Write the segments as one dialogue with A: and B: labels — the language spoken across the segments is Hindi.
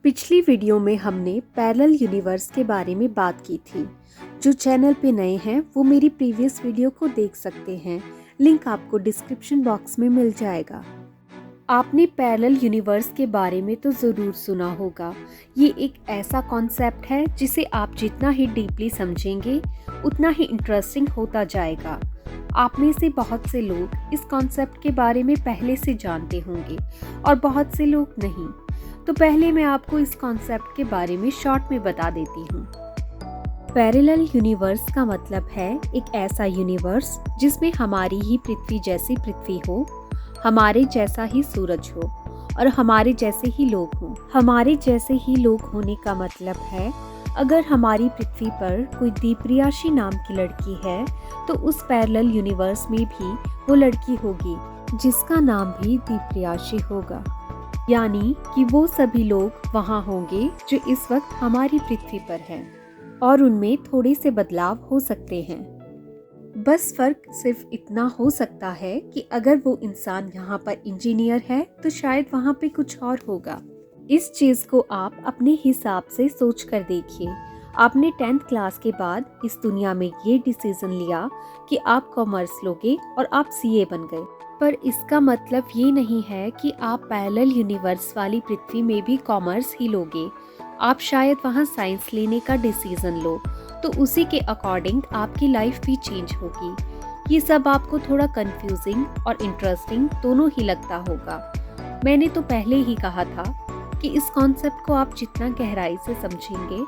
A: पिछली वीडियो में हमने पैरेलल यूनिवर्स के बारे में बात की थी। जो चैनल पे नए हैं वो मेरी प्रीवियस वीडियो को देख सकते हैं। लिंक आपको डिस्क्रिप्शन बॉक्स में मिल जाएगा। आपने पैरेलल यूनिवर्स के बारे में तो ज़रूर सुना होगा। ये एक ऐसा कॉन्सेप्ट है जिसे आप जितना ही डीपली समझेंगे उतना ही इंटरेस्टिंग होता जाएगा। आप में से बहुत से लोग इस कॉन्सेप्ट के बारे में पहले से जानते होंगे और बहुत से लोग नहीं। तो पहले मैं आपको इस कॉन्सेप्ट के बारे में शॉर्ट में बता देती हूँ। पैरेलल यूनिवर्स का मतलब है एक ऐसा यूनिवर्स जिसमें हमारी ही पृथ्वी जैसी पृथ्वी हो, हमारे जैसा ही सूरज हो और हमारे जैसे ही लोग हों। हमारे जैसे ही लोग होने का मतलब है अगर हमारी पृथ्वी पर कोई दीप्रियाशी नाम की लड़की है तो उस पैरेलल यूनिवर्स में भी वो लड़की होगी जिसका नाम भी दीप्रियाशी होगा। यानी कि वो सभी लोग वहाँ होंगे जो इस वक्त हमारी पृथ्वी पर हैं और उनमें थोड़े से बदलाव हो सकते हैं। बस फर्क सिर्फ इतना हो सकता है कि अगर वो इंसान यहाँ पर इंजीनियर है तो शायद वहाँ पे कुछ और होगा। इस चीज को आप अपने हिसाब से सोच कर देखिए। आपने 10th क्लास के बाद इस दुनिया में ये डिसीजन लिया कि आप कॉमर्स लोगे और आप सीए बन गए, पर इसका मतलब ये नहीं है कि आप पैरेलल यूनिवर्स वाली पृथ्वी में भी कॉमर्स ही लोगे। आप शायद वहाँ साइंस लेने का डिसीजन लो तो उसी के अकॉर्डिंग आपकी लाइफ भी चेंज होगी। ये सब आपको थोड़ा कंफ्यूजिंग और इंटरेस्टिंग दोनों ही लगता होगा। मैंने तो पहले ही कहा था कि इस कॉन्सेप्ट को आप जितना गहराई से समझेंगे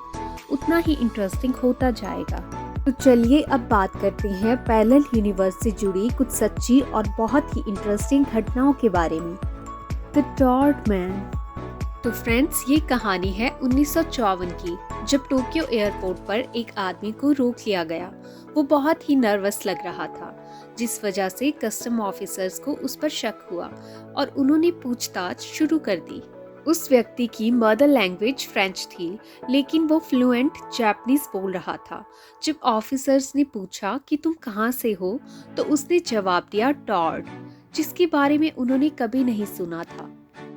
A: उतना ही इंटरेस्टिंग होता जाएगा। तो चलिए अब बात करते हैं पैरेलल यूनिवर्स से जुड़ी कुछ सच्ची और बहुत ही इंटरेस्टिंग घटनाओं के बारे में। The toured man. तो फ्रेंड्स, ये कहानी है 1954 की, जब टोक्यो एयरपोर्ट पर एक आदमी को रोक लिया गया। वो बहुत ही नर्वस लग रहा था, जिस वजह से कस्टम ऑफिसर्स को उस पर शक हुआ और उन्होंने पूछताछ शुरू कर दी। उस व्यक्ति की मदर लैंग्वेज फ्रेंच थी, लेकिन वो फ्लुएंट जापानीज बोल रहा था। जब ऑफिसर्स ने पूछा कि तुम कहाँ से हो, तो उसने जवाब दिया टॉर्ड, जिसके बारे में उन्होंने कभी नहीं सुना था।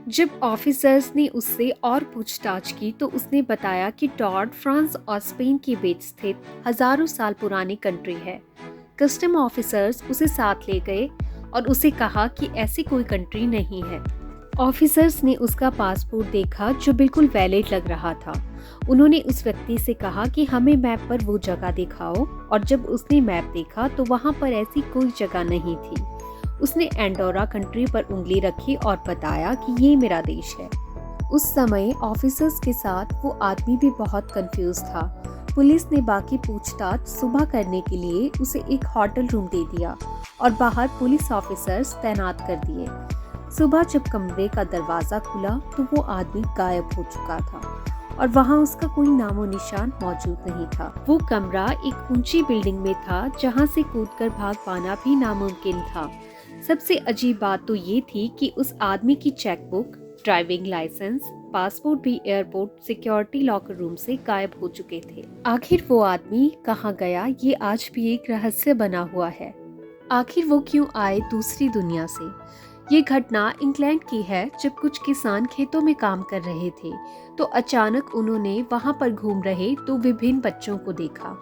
A: जब ऑफिसर्स ने उससे और पूछताछ की तो उसने बताया कि टॉर्ड फ्रांस और स्पेन के बीच स्थित हजारों साल पुरानी कंट्री है। कस्टम ऑफिसर्स उसे साथ ले गए और उसे कहा कि ऐसी कोई कंट्री नहीं है। ऑफिसर्स ने उसका पासपोर्ट देखा जो बिल्कुल वैलिड लग रहा था। उन्होंने उस व्यक्ति से कहा कि हमें मैप पर वो जगह दिखाओ, और जब उसने मैप देखा तो वहाँ पर ऐसी कोई जगह नहीं थी। उसने एंडोरा कंट्री पर उंगली रखी और बताया कि ये मेरा देश है। उस समय ऑफिसर्स के साथ वो आदमी भी बहुत कंफ्यूज था। पुलिस ने बाकी पूछताछ सुबह करने के लिए उसे एक होटल रूम दे दिया और बाहर पुलिस ऑफिसर्स तैनात कर दिए। सुबह जब कमरे का दरवाजा खुला तो वो आदमी गायब हो चुका था और वहाँ उसका कोई नामो निशान मौजूद नहीं था। वो कमरा एक ऊंची बिल्डिंग में था जहाँ से कूदकर भाग पाना भी नामुमकिन था। सबसे अजीब बात तो ये थी कि उस आदमी की चेकबुक, ड्राइविंग लाइसेंस, पासपोर्ट भी एयरपोर्ट सिक्योरिटी लॉकर रूम से गायब हो चुके थे। आखिर वो आदमी कहाँ गया, ये आज भी एक रहस्य बना हुआ है। आखिर वो क्यों आए दूसरी दुनिया से? ये घटना इंग्लैंड की है, जब कुछ किसान खेतों में काम कर रहे थे तो अचानक उन्होंने वहां पर घूम रहे तो विभिन्न बच्चों को देखा।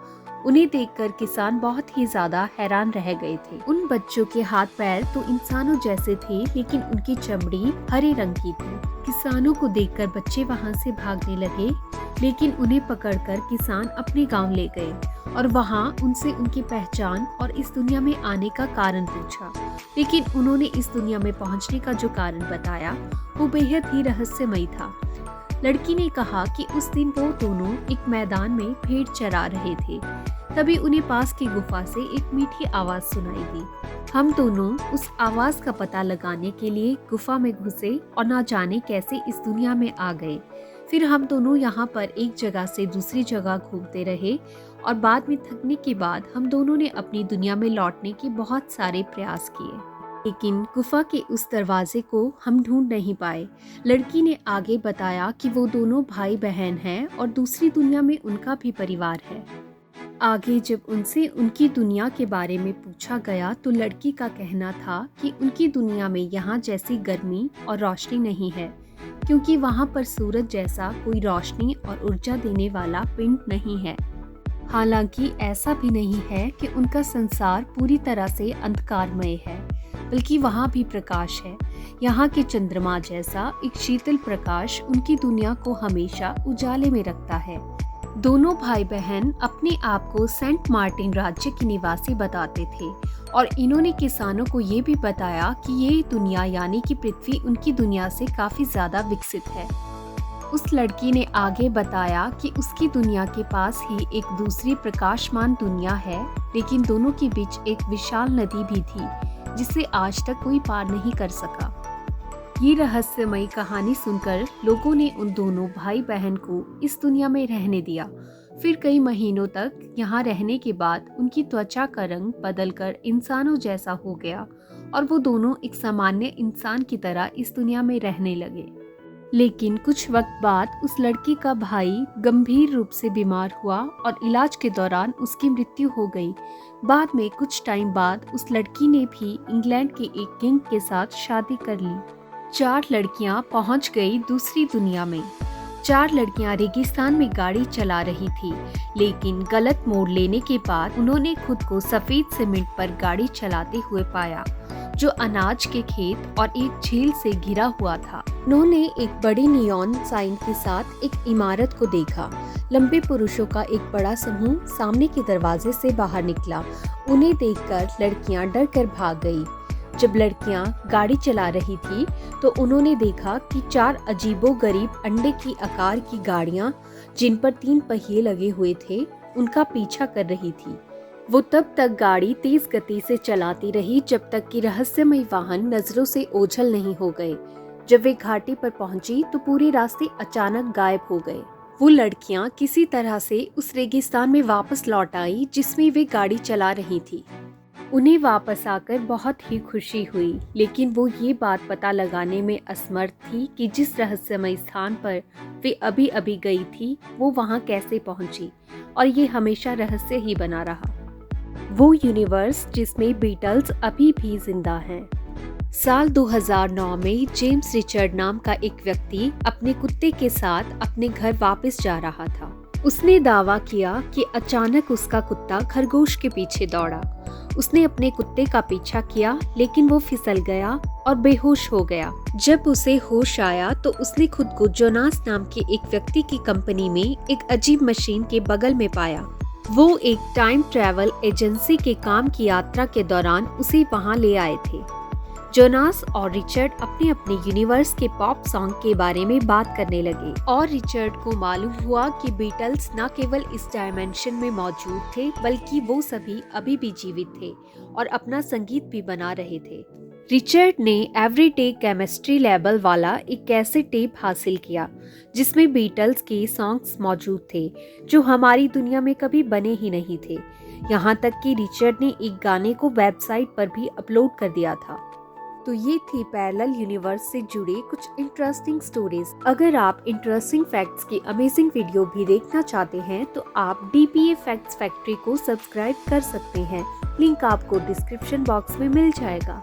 A: उन्हें देखकर किसान बहुत ही ज्यादा हैरान रह गए थे। उन बच्चों के हाथ पैर तो इंसानों जैसे थे, लेकिन उनकी चमड़ी हरे रंग की थी। किसानों को देखकर बच्चे वहां से भागने लगे, लेकिन उन्हें पकड़कर किसान अपने गांव ले गए और वहां उनसे उनकी पहचान और इस दुनिया में आने का कारण पूछा। लेकिन उन्होंने इस दुनिया में पहुंचने का जो कारण बताया वो बेहद ही रहस्यमयी था। लड़की ने कहा कि उस दिन वो दोनों एक मैदान में भेड़ चरा रहे थे। तभी उन्हें पास की गुफा से एक मीठी आवाज सुनाई दी। हम दोनों उस आवाज का पता लगाने के लिए गुफा में घुसे और ना जाने कैसे इस दुनिया में आ गए। फिर हम दोनों यहाँ पर एक जगह से दूसरी जगह घूमते रहे और बाद में थकने के बाद हम दोनों ने अपनी दुनिया में लौटने के बहुत सारे प्रयास किए, लेकिन गुफा के उस दरवाजे को हम ढूंढ नहीं पाए। लड़की ने आगे बताया कि वो दोनों भाई बहन हैं और दूसरी दुनिया में उनका भी परिवार है। आगे जब उनसे उनकी दुनिया के बारे में पूछा गया तो लड़की का कहना था कि उनकी दुनिया में यहाँ जैसी गर्मी और रोशनी नहीं है। क्योंकि वहाँ पर सूरज जैसा कोई रोशनी और ऊर्जा देने वाला पिंड नहीं है। हालांकि ऐसा भी नहीं है कि उनका संसार पूरी तरह से अंधकारमय है, बल्कि वहाँ भी प्रकाश है। यहाँ के चंद्रमा जैसा एक शीतल प्रकाश उनकी दुनिया को हमेशा उजाले में रखता है। दोनों भाई बहन अपने आप को सेंट मार्टिन राज्य के निवासी बताते थे और इन्होंने किसानों को ये भी बताया कि ये दुनिया यानी कि पृथ्वी उनकी दुनिया से काफी ज्यादा विकसित है। उस लड़की ने आगे बताया कि उसकी दुनिया के पास ही एक दूसरी प्रकाशमान दुनिया है, लेकिन दोनों के बीच एक विशाल नदी भी थी जिसे आज तक कोई पार नहीं कर सका। ये रहस्यमयी कहानी सुनकर लोगों ने उन दोनों भाई बहन को इस दुनिया में रहने दिया। फिर कई महीनों तक यहाँ रहने के बाद उनकी त्वचा का रंग बदलकर इंसानों जैसा हो गया और वो दोनों एक सामान्य इंसान की तरह इस दुनिया में रहने लगे। लेकिन कुछ वक्त बाद उस लड़की का भाई गंभीर रूप से बीमार हुआ और इलाज के दौरान उसकी मृत्यु हो गई। बाद में कुछ टाइम बाद उस लड़की ने भी इंग्लैंड के एक किंग के साथ शादी कर ली। 4 लड़कियां पहुंच गई दूसरी दुनिया में। 4 लड़कियां रेगिस्तान में गाड़ी चला रही थी, लेकिन गलत मोड़ लेने के बाद उन्होंने खुद को सफेद सीमेंट पर गाड़ी चलाते हुए पाया, जो अनाज के खेत और एक झील से घिरा हुआ था। उन्होंने एक बड़ी नियॉन साइन के साथ एक इमारत को देखा। लंबे पुरुषों का एक बड़ा समूह सामने के दरवाजे से बाहर निकला। उन्हें देखकर लड़कियां डर कर भाग गई। जब लड़कियां गाड़ी चला रही थी तो उन्होंने देखा कि 4 अजीबोगरीब अंडे की आकार की गाड़ियां, जिन पर 3 पहिए लगे हुए थे, उनका पीछा कर रही थी। वो तब तक गाड़ी तेज गति से चलाती रही जब तक कि रहस्यमय वाहन नजरों से ओझल नहीं हो गए। जब वे घाटी पर पहुंची तो पूरे रास्ते अचानक गायब हो गए। वो लड़कियां किसी तरह से उस रेगिस्तान में वापस लौट आई जिसमें वे गाड़ी चला रही थी। उन्हें वापस आकर बहुत ही खुशी हुई, लेकिन वो ये बात पता लगाने में असमर्थ थी कि जिस रहस्यमय स्थान पर वे अभी अभी गई थी वो वहां कैसे पहुंची, और ये हमेशा रहस्य ही बना रहा। वो यूनिवर्स जिसमें बीटल्स अभी भी जिंदा हैं। साल 2009 में जेम्स रिचर्ड नाम का एक व्यक्ति अपने कुत्ते के साथ अपने घर वापस जा रहा था। उसने दावा किया कि अचानक उसका कुत्ता खरगोश के पीछे दौड़ा। उसने अपने कुत्ते का पीछा किया, लेकिन वो फिसल गया और बेहोश हो गया। जब उसे होश आया तो उसने खुद को जोनास नाम के एक व्यक्ति की कंपनी में एक अजीब मशीन के बगल में पाया। वो एक टाइम ट्रैवल एजेंसी के काम की यात्रा के दौरान उसे वहां ले आए थे। जोनास और रिचर्ड अपने अपने यूनिवर्स के पॉप सॉन्ग के बारे में बात करने लगे और रिचर्ड को मालूम हुआ कि बीटल्स न केवल इस डायमेंशन में मौजूद थे, बल्कि वो सभी अभी भी जीवित थे और अपना संगीत भी बना रहे थे। रिचर्ड ने एवरीडे केमिस्ट्री लेबल वाला एक कैसेट टेप हासिल किया जिसमें बीटल्स के सॉन्ग्स मौजूद थे जो हमारी दुनिया में कभी बने ही नहीं थे। यहाँ तक कि रिचर्ड ने एक गाने को वेबसाइट पर भी अपलोड कर दिया था। तो ये थी पैरेलल यूनिवर्स से जुड़े कुछ इंटरेस्टिंग स्टोरीज। अगर आप इंटरेस्टिंग फैक्ट्स की अमेजिंग वीडियो भी देखना चाहते हैं तो आप DPA फैक्ट्स फैक्ट्री को सब्सक्राइब कर सकते हैं। लिंक आपको डिस्क्रिप्शन बॉक्स में मिल जाएगा।